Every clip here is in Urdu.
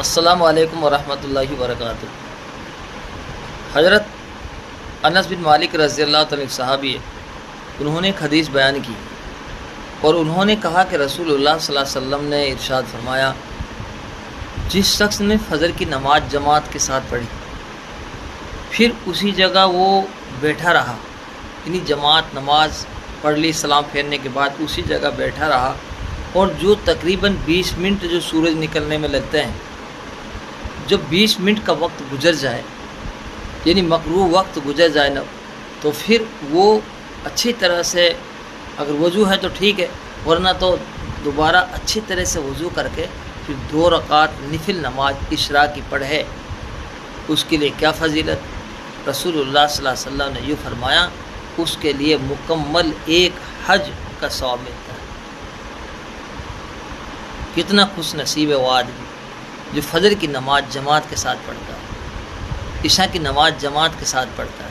السلام علیکم ورحمۃ اللہ وبرکاتہ۔ حضرت انس بن مالک رضی اللہ تعالیٰ عنہ صحابی ہے، انہوں نے ایک حدیث بیان کی اور انہوں نے کہا کہ رسول اللہ صلی اللہ علیہ وسلم نے ارشاد فرمایا، جس شخص نے فجر کی نماز جماعت کے ساتھ پڑھی پھر اسی جگہ وہ بیٹھا رہا، یعنی جماعت نماز پڑھ لی، سلام پھیرنے کے بعد اسی جگہ بیٹھا رہا، اور جو تقریباً 20 منٹ جو سورج نکلنے میں لگتے ہیں، جب 20 منٹ کا وقت گزر جائے، یعنی مقروء وقت گزر جائے نا، تو پھر وہ اچھی طرح سے، اگر وضو ہے تو ٹھیک ہے، ورنہ تو دوبارہ اچھی طرح سے وضو کر کے پھر 2 رکعت نفل نماز عشاء کی پڑھے۔ اس کے لیے کیا فضیلت؟ رسول اللہ صلی اللہ علیہ وسلم نے یہ فرمایا، اس کے لیے مکمل ایک حج کا ثواب ملتا ہے۔ کتنا خوش نصیب ہے وہ آدمی جو فجر کی نماز جماعت کے ساتھ پڑھتا ہے، عشاء کی نماز جماعت کے ساتھ پڑھتا ہے،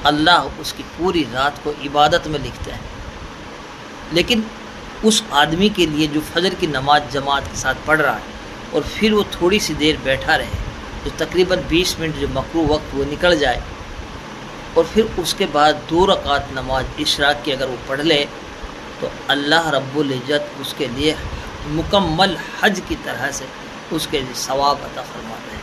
اللہ اس کی پوری رات کو عبادت میں لکھتا ہے۔ لیکن اس آدمی کے لیے جو فجر کی نماز جماعت کے ساتھ پڑھ رہا ہے اور پھر وہ تھوڑی سی دیر بیٹھا رہے، جو تقریباً 20 منٹ جو مقروء وقت وہ نکل جائے، اور پھر اس کے بعد 2 رکعت نماز عشاء کی اگر وہ پڑھ لے، تو اللہ رب العزت اس کے لیے مکمل حج کی طرح سے اس کے لیے ثواب عطا فرماتے ہیں۔